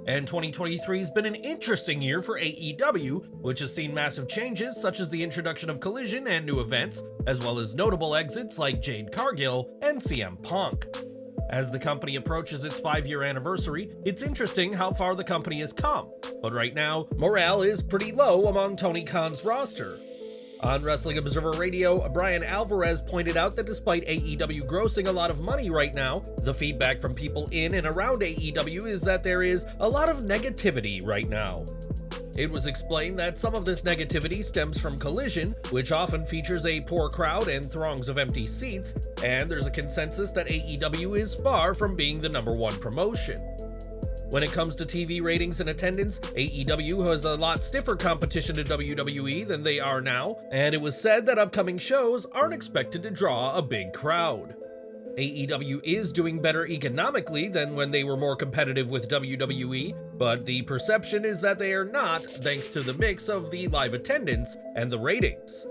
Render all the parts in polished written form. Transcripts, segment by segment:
And 2023 has been an interesting year for AEW, which has seen massive changes such as the introduction of Collision and new events, as well as notable exits like Jade Cargill and CM Punk. As the company approaches its 5-year anniversary, it's interesting how far the company has come, but right now, morale is pretty low among Tony Khan's roster. On Wrestling Observer Radio, Brian Alvarez pointed out that despite AEW grossing a lot of money right now, the feedback from people in and around AEW is that there is a lot of negativity right now. It was explained that some of this negativity stems from Collision, which often features a poor crowd and throngs of empty seats, and there's a consensus that AEW is far from being the #1 promotion. When it comes to TV ratings and attendance, AEW has a lot stiffer competition to WWE than they are now, and it was said that upcoming shows aren't expected to draw a big crowd. AEW is doing better economically than when they were more competitive with WWE, but the perception is that they are not, thanks to the mix of the live attendance and the ratings.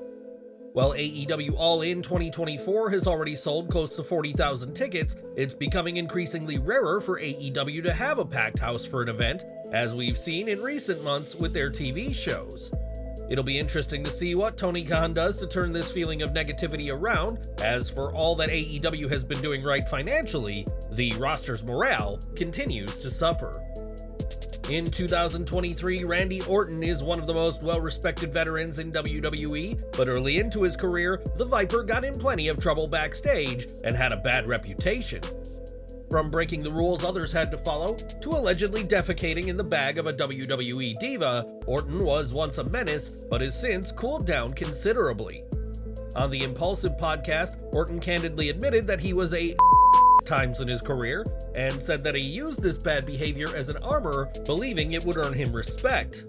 While AEW All In 2024 has already sold close to 40,000 tickets, it's becoming increasingly rarer for AEW to have a packed house for an event, as we've seen in recent months with their TV shows. It'll be interesting to see what Tony Khan does to turn this feeling of negativity around, as for all that AEW has been doing right financially, the roster's morale continues to suffer. In 2023, Randy Orton is one of the most well-respected veterans in WWE, but early into his career, the Viper got in plenty of trouble backstage and had a bad reputation. From breaking the rules others had to follow, to allegedly defecating in the bag of a WWE diva, Orton was once a menace, but has since cooled down considerably. On the Impulsive podcast, Orton candidly admitted that he was a times in his career, and said that he used this bad behavior as an armor, believing it would earn him respect.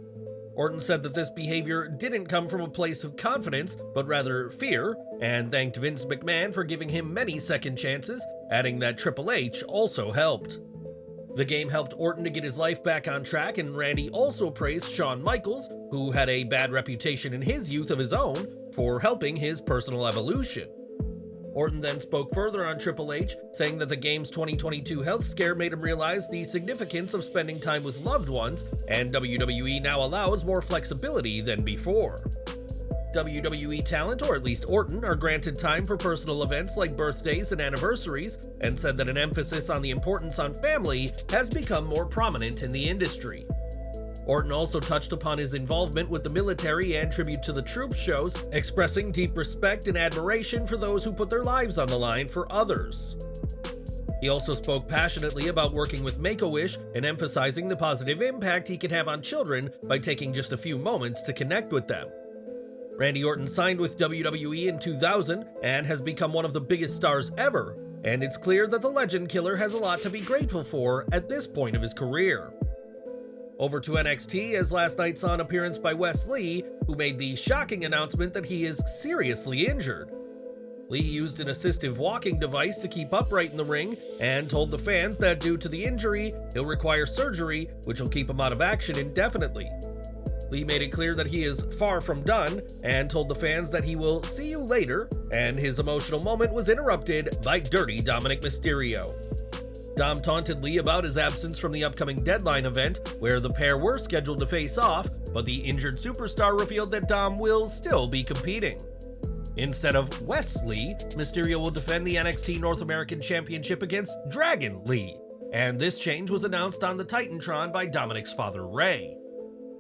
Orton said that this behavior didn't come from a place of confidence, but rather fear, and thanked Vince McMahon for giving him many second chances, adding that Triple H also helped. The game helped Orton to get his life back on track, and Randy also praised Shawn Michaels, who had a bad reputation in his youth of his own, for helping his personal evolution. Orton then spoke further on Triple H, saying that the game's 2022 health scare made him realize the significance of spending time with loved ones, and WWE now allows more flexibility than before. WWE talent, or at least Orton, are granted time for personal events like birthdays and anniversaries, and said that an emphasis on the importance on family has become more prominent in the industry. Orton also touched upon his involvement with the military and tribute to the troops shows, expressing deep respect and admiration for those who put their lives on the line for others. He also spoke passionately about working with Make-A-Wish and emphasizing the positive impact he can have on children by taking just a few moments to connect with them. Randy Orton signed with WWE in 2000 and has become one of the biggest stars ever, and it's clear that the Legend Killer has a lot to be grateful for at this point of his career. Over to NXT, as last night saw an appearance by Wes Lee, who made the shocking announcement that he is seriously injured. Lee used an assistive walking device to keep upright in the ring, and told the fans that due to the injury, he'll require surgery, which will keep him out of action indefinitely. Lee made it clear that he is far from done, and told the fans that he will see you later, and his emotional moment was interrupted by Dirty Dominik Mysterio. Dom taunted Lee about his absence from the upcoming Deadline event, where the pair were scheduled to face off, but the injured superstar revealed that Dom will still be competing. Instead of Wes Lee, Mysterio will defend the NXT North American Championship against Dragon Lee, and this change was announced on the Titantron by Dominik's father Ray.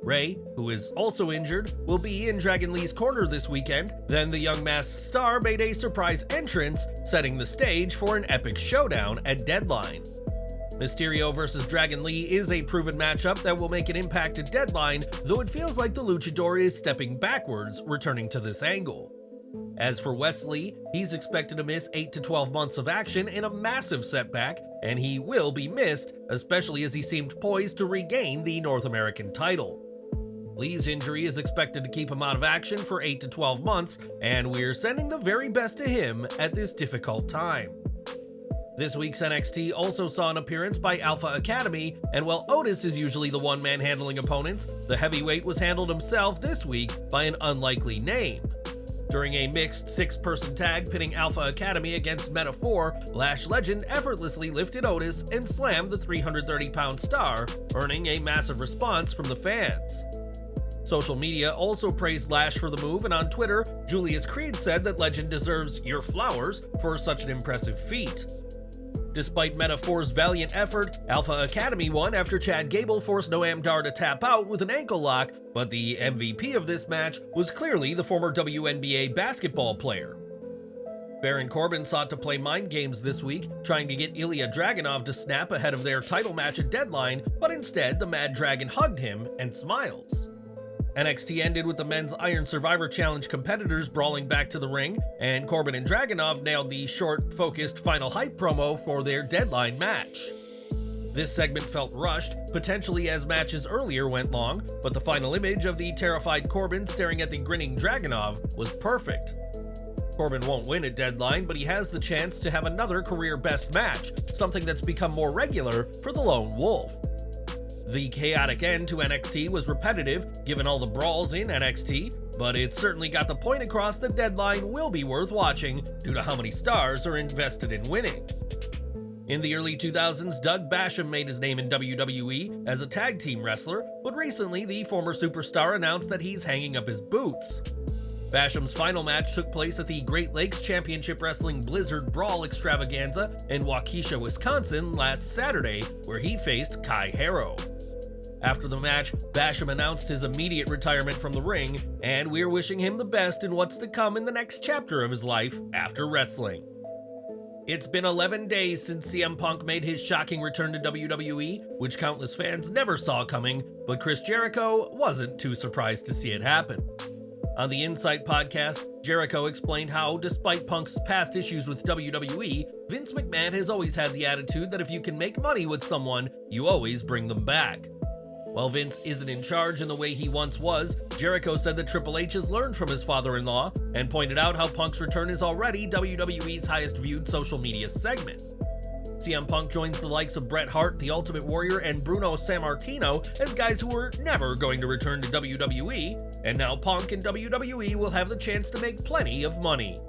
Ray, who is also injured, will be in Dragon Lee's corner this weekend. Then the young masked star made a surprise entrance, setting the stage for an epic showdown at Deadline. Mysterio vs. Dragon Lee is a proven matchup that will make an impact at Deadline, though it feels like the luchador is stepping backwards, returning to this angle. As for Wes Lee, he's expected to miss 8 to 12 months of action in a massive setback, and he will be missed, especially as he seemed poised to regain the North American title. Lee's injury is expected to keep him out of action for 8 to 12 months, and we're sending the very best to him at this difficult time. This week's NXT also saw an appearance by Alpha Academy, and while Otis is usually the one-man handling opponents, the heavyweight was handled himself this week by an unlikely name. During a mixed six-person tag pitting Alpha Academy against Meta 4, Lash Legend effortlessly lifted Otis and slammed the 330-pound star, earning a massive response from the fans. Social media also praised Lash for the move, and on Twitter, Julius Creed said that Legend deserves your flowers for such an impressive feat. Despite Meta 4's valiant effort, Alpha Academy won after Chad Gable forced Noam Dar to tap out with an ankle lock, but the MVP of this match was clearly the former WNBA basketball player. Baron Corbin sought to play mind games this week, trying to get Ilja Dragunov to snap ahead of their title match at Deadline, but instead the Mad Dragon hugged him and smiles. NXT ended with the men's Iron Survivor Challenge competitors brawling back to the ring, and Corbin and Dragunov nailed the short, focused final hype promo for their Deadline match. This segment felt rushed, potentially as matches earlier went long, but the final image of the terrified Corbin staring at the grinning Dragunov was perfect. Corbin won't win at Deadline, but he has the chance to have another career best match, something that's become more regular for the Lone Wolf. The chaotic end to NXT was repetitive, given all the brawls in NXT, but it certainly got the point across that Deadline will be worth watching due to how many stars are invested in winning. In the early 2000s, Doug Basham made his name in WWE as a tag team wrestler, but recently the former superstar announced that he's hanging up his boots. Basham's final match took place at the Great Lakes Championship Wrestling Blizzard Brawl Extravaganza in Waukesha, Wisconsin last Saturday, where he faced Kai Harrow. After the match, Basham announced his immediate retirement from the ring, and we're wishing him the best in what's to come in the next chapter of his life after wrestling. It's been 11 days since CM Punk made his shocking return to WWE, which countless fans never saw coming, but Chris Jericho wasn't too surprised to see it happen. On the Insight podcast, Jericho explained how, despite Punk's past issues with WWE, Vince McMahon has always had the attitude that if you can make money with someone, you always bring them back. While Vince isn't in charge in the way he once was, Jericho said that Triple H has learned from his father-in-law and pointed out how Punk's return is already WWE's highest-viewed social media segment. CM Punk joins the likes of Bret Hart, The Ultimate Warrior, and Bruno Sammartino as guys who were never going to return to WWE, and now Punk and WWE will have the chance to make plenty of money.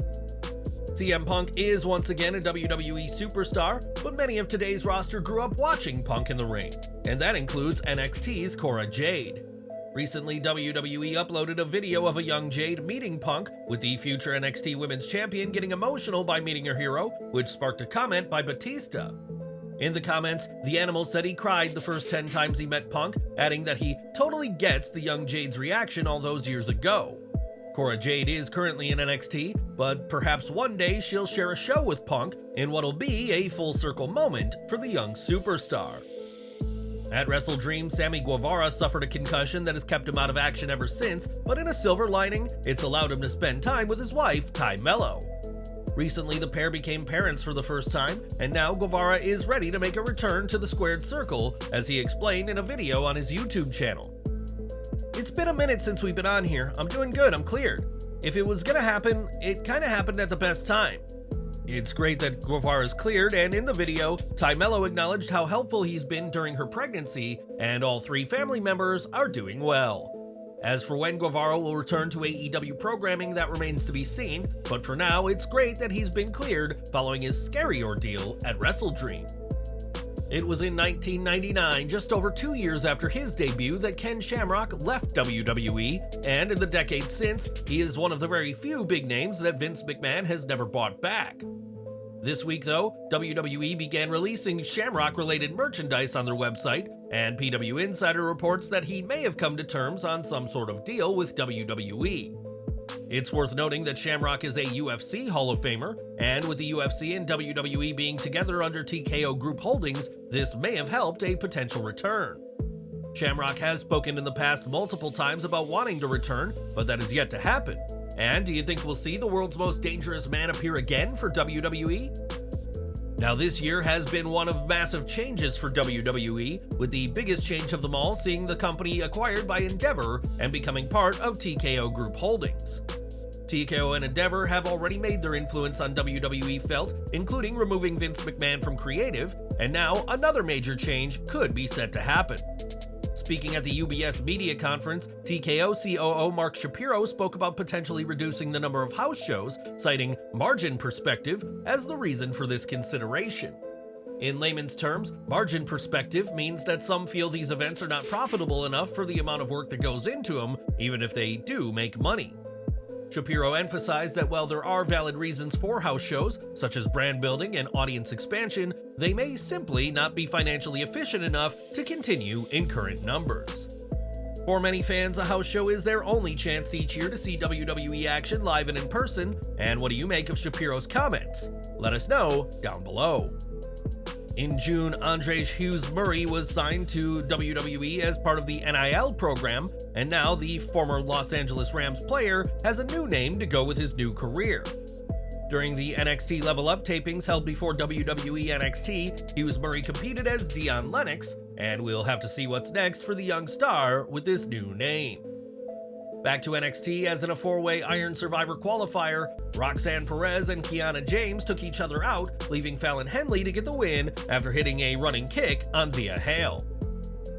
CM Punk is once again a WWE superstar, but many of today's roster grew up watching Punk in the ring, and that includes NXT's Cora Jade. Recently, WWE uploaded a video of a young Jade meeting Punk, with the future NXT Women's Champion getting emotional by meeting her hero, which sparked a comment by Batista. In the comments, the Animal said he cried the first 10 times he met Punk, adding that he totally gets the young Jade's reaction all those years ago. Cora Jade is currently in NXT, but perhaps one day she'll share a show with Punk in what'll be a full circle moment for the young superstar. At Wrestle Dream, Sammy Guevara suffered a concussion that has kept him out of action ever since, but in a silver lining, it's allowed him to spend time with his wife, Carmelo. Recently, the pair became parents for the first time, and now Guevara is ready to make a return to the squared circle, as he explained in a video on his YouTube channel. It's been a minute since we've been on here. I'm doing good, I'm cleared. If it was gonna happen, it kinda happened at the best time. It's great that Guevara's cleared, and in the video, Carmelo acknowledged how helpful he's been during her pregnancy, and all three family members are doing well. As for when Guevara will return to AEW programming, that remains to be seen, but for now, it's great that he's been cleared following his scary ordeal at Wrestle Dream. It was in 1999, just over 2 years after his debut, that Ken Shamrock left WWE, and in the decades since, he is one of the very few big names that Vince McMahon has never brought back. This week, though, WWE began releasing Shamrock-related merchandise on their website, and PW Insider reports that he may have come to terms on some sort of deal with WWE. It's worth noting that Shamrock is a UFC Hall of Famer, and with the UFC and WWE being together under TKO Group Holdings, this may have helped a potential return. Shamrock has spoken in the past multiple times about wanting to return, but that is yet to happen. And do you think we'll see the world's most dangerous man appear again for WWE? Now, this year has been one of massive changes for WWE, with the biggest change of them all seeing the company acquired by Endeavor and becoming part of TKO Group Holdings. TKO and Endeavor have already made their influence on WWE felt, including removing Vince McMahon from creative, and now another major change could be set to happen. Speaking at the UBS media conference, TKO COO Mark Shapiro spoke about potentially reducing the number of house shows, citing margin perspective as the reason for this consideration. In layman's terms, margin perspective means that some feel these events are not profitable enough for the amount of work that goes into them, even if they do make money. Shapiro emphasized that while there are valid reasons for house shows, such as brand building and audience expansion, they may simply not be financially efficient enough to continue in current numbers. For many fans, a house show is their only chance each year to see WWE action live and in person, and what do you make of Shapiro's comments? Let us know down below. In June, Andres Hughes Murray was signed to WWE as part of the NIL program, and now the former Los Angeles Rams player has a new name to go with his new career. During the NXT Level Up tapings held before WWE NXT, Hughes Murray competed as Dion Lennox, and we'll have to see what's next for the young star with this new name. Back to NXT, as in a four-way Iron Survivor qualifier, Roxanne, Perez, and Kiana James took each other out, leaving Fallon Henley to get the win after hitting a running kick on Thea Hale.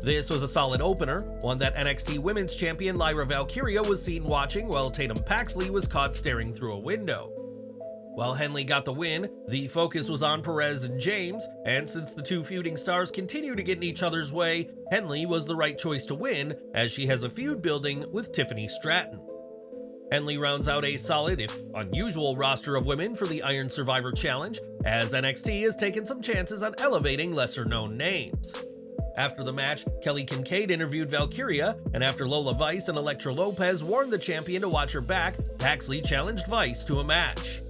This was a solid opener, one that NXT Women's Champion Lyra Valkyria was seen watching while Tatum Paxley was caught staring through a window. While Henley got the win, the focus was on Perez and James, and since the two feuding stars continue to get in each other's way, Henley was the right choice to win, as she has a feud building with Tiffany Stratton. Henley rounds out a solid, if unusual, roster of women for the Iron Survivor Challenge, as NXT has taken some chances on elevating lesser-known names. After the match, Kelly Kincaid interviewed Valkyria, and after Lola Vice and Elektra Lopez warned the champion to watch her back, Paxley challenged Vice to a match.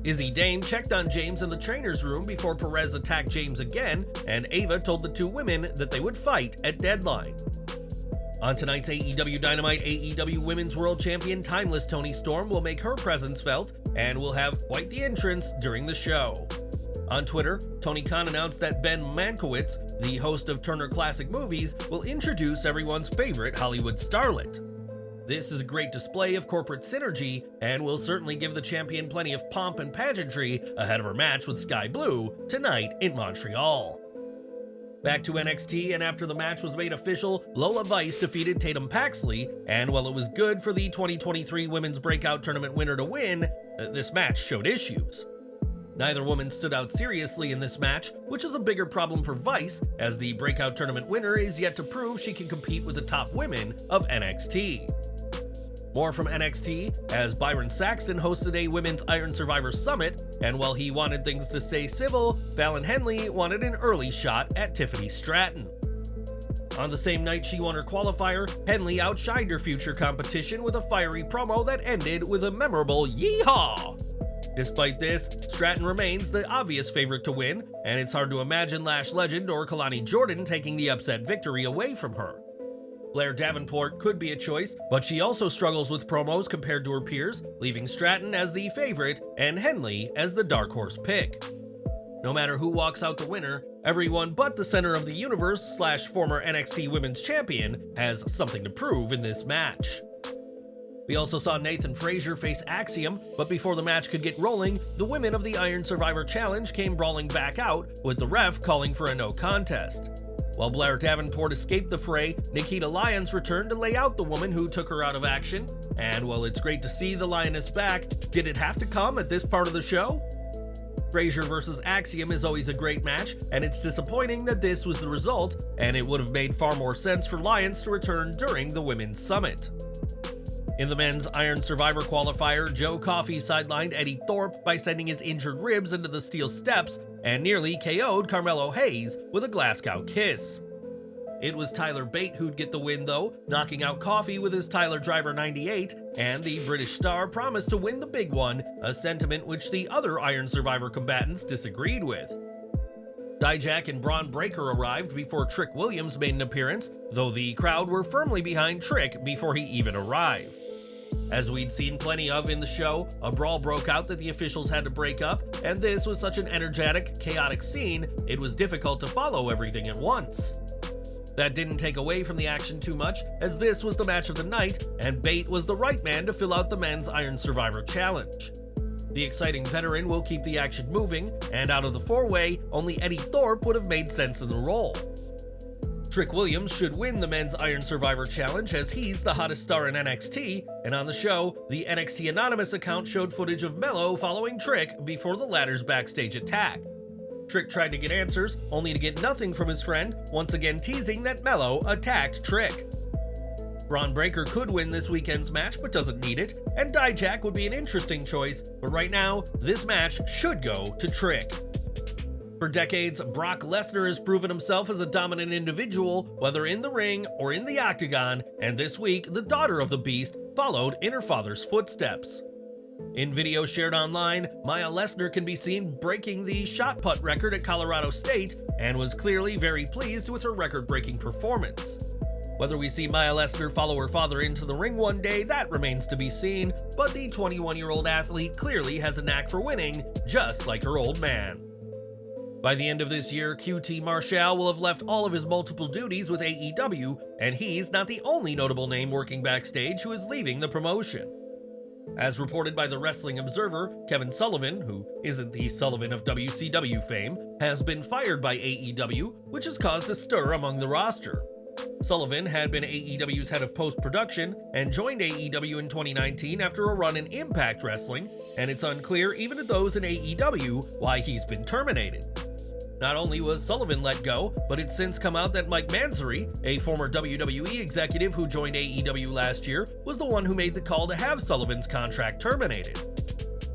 Izzy Dane checked on James in the trainer's room before Perez attacked James again, and Ava told the two women that they would fight at Deadline. On tonight's AEW Dynamite, AEW Women's World Champion Timeless Toni Storm will make her presence felt, and will have quite the entrance during the show. On Twitter, Tony Khan announced that Ben Mankiewicz, the host of Turner Classic Movies, will introduce everyone's favorite Hollywood starlet. This is a great display of corporate synergy, and will certainly give the champion plenty of pomp and pageantry ahead of her match with Sky Blue tonight in Montreal. Back to NXT, and after the match was made official, Lola Vice defeated Tatum Paxley, and while it was good for the 2023 Women's Breakout Tournament winner to win, this match showed issues. Neither woman stood out seriously in this match, which is a bigger problem for Vice, as the Breakout Tournament winner is yet to prove she can compete with the top women of NXT. More from NXT, as Byron Saxton hosted a Women's Iron Survivor Summit, and while he wanted things to stay civil, Fallon Henley wanted an early shot at Tiffany Stratton. On the same night she won her qualifier, Henley outshined her future competition with a fiery promo that ended with a memorable yeehaw! Despite this, Stratton remains the obvious favorite to win, and it's hard to imagine Lash legend or Kalani Jordan taking the upset victory away from her. Blair Davenport could be a choice, but she also struggles with promos compared to her peers, leaving Stratton as the favorite and Henley as the dark horse pick. No matter who walks out the winner, everyone but the center of the universe / former NXT Women's Champion has something to prove in this match. We also saw Nathan Frazier face Axiom, but before the match could get rolling, the women of the Iron Survivor Challenge came brawling back out, with the ref calling for a no contest. While Blair Davenport escaped the fray, Nikita Lyons returned to lay out the woman who took her out of action, and while it's great to see the Lioness back, did it have to come at this part of the show? Frazier vs. Axiom is always a great match, and it's disappointing that this was the result, and it would have made far more sense for Lyons to return during the Women's Summit. In the men's Iron Survivor qualifier, Joe Coffey sidelined Eddie Thorpe by sending his injured ribs into the steel steps and nearly KO'd Carmelo Hayes with a Glasgow kiss. It was Tyler Bate who'd get the win though, knocking out Coffey with his Tyler Driver 98, and the British star promised to win the big one, a sentiment which the other Iron Survivor combatants disagreed with. Dijak and Braun Breaker arrived before Trick Williams made an appearance, though the crowd were firmly behind Trick before he even arrived. As we'd seen plenty of in the show, a brawl broke out that the officials had to break up, and this was such an energetic, chaotic scene, it was difficult to follow everything at once. That didn't take away from the action too much, as this was the match of the night, and Bate was the right man to fill out the men's Iron Survivor Challenge. The exciting veteran will keep the action moving, and out of the four-way, only Eddie Thorpe would have made sense in the role. Trick Williams should win the Men's Iron Survivor Challenge as he's the hottest star in NXT, and on the show, the NXT Anonymous account showed footage of Melo following Trick before the latter's backstage attack. Trick tried to get answers, only to get nothing from his friend, once again teasing that Melo attacked Trick. Braun Breaker could win this weekend's match but doesn't need it, and Dijak would be an interesting choice, but right now, this match should go to Trick. For decades, Brock Lesnar has proven himself as a dominant individual, whether in the ring or in the octagon, and this week, the daughter of the Beast followed in her father's footsteps. In video shared online, Maya Lesnar can be seen breaking the shot put record at Colorado State and was clearly very pleased with her record-breaking performance. Whether we see Maya Lesnar follow her father into the ring one day, that remains to be seen, but the 21-year-old athlete clearly has a knack for winning, just like her old man. By the end of this year, QT Marshall will have left all of his multiple duties with AEW, and he's not the only notable name working backstage who is leaving the promotion. As reported by the Wrestling Observer, Kevin Sullivan, who isn't the Sullivan of WCW fame, has been fired by AEW, which has caused a stir among the roster. Sullivan had been AEW's head of post-production and joined AEW in 2019 after a run in Impact Wrestling, and it's unclear even to those in AEW why he's been terminated. Not only was Sullivan let go, but it's since come out that Mike Mansory, a former WWE executive who joined AEW last year, was the one who made the call to have Sullivan's contract terminated.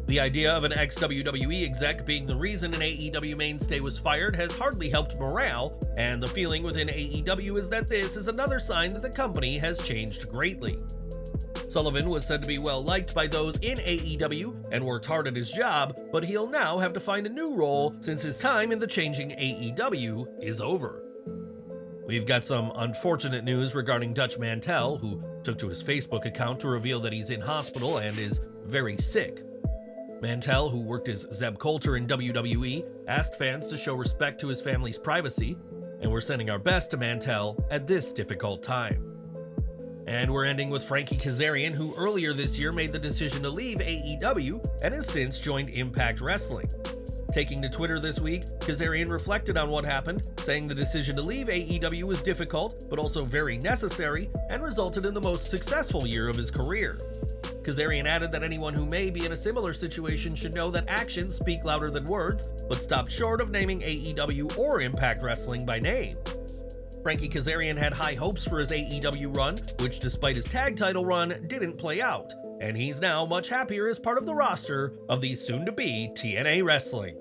The idea of an ex-WWE exec being the reason an AEW mainstay was fired has hardly helped morale, and the feeling within AEW is that this is another sign that the company has changed greatly. Sullivan was said to be well liked by those in AEW and worked hard at his job, but he'll now have to find a new role since his time in the changing AEW is over. We've got some unfortunate news regarding Dutch Mantell, who took to his Facebook account to reveal that he's in hospital and is very sick. Mantell, who worked as Zeb Coulter in WWE, asked fans to show respect to his family's privacy, and we're sending our best to Mantell at this difficult time. And we're ending with Frankie Kazarian, who earlier this year made the decision to leave AEW and has since joined Impact Wrestling. Taking to Twitter this week, Kazarian reflected on what happened, saying the decision to leave AEW was difficult, but also very necessary, and resulted in the most successful year of his career. Kazarian added that anyone who may be in a similar situation should know that actions speak louder than words, but stopped short of naming AEW or Impact Wrestling by name. Frankie Kazarian had high hopes for his AEW run, which despite his tag title run, didn't play out, and he's now much happier as part of the roster of the soon-to-be TNA Wrestling.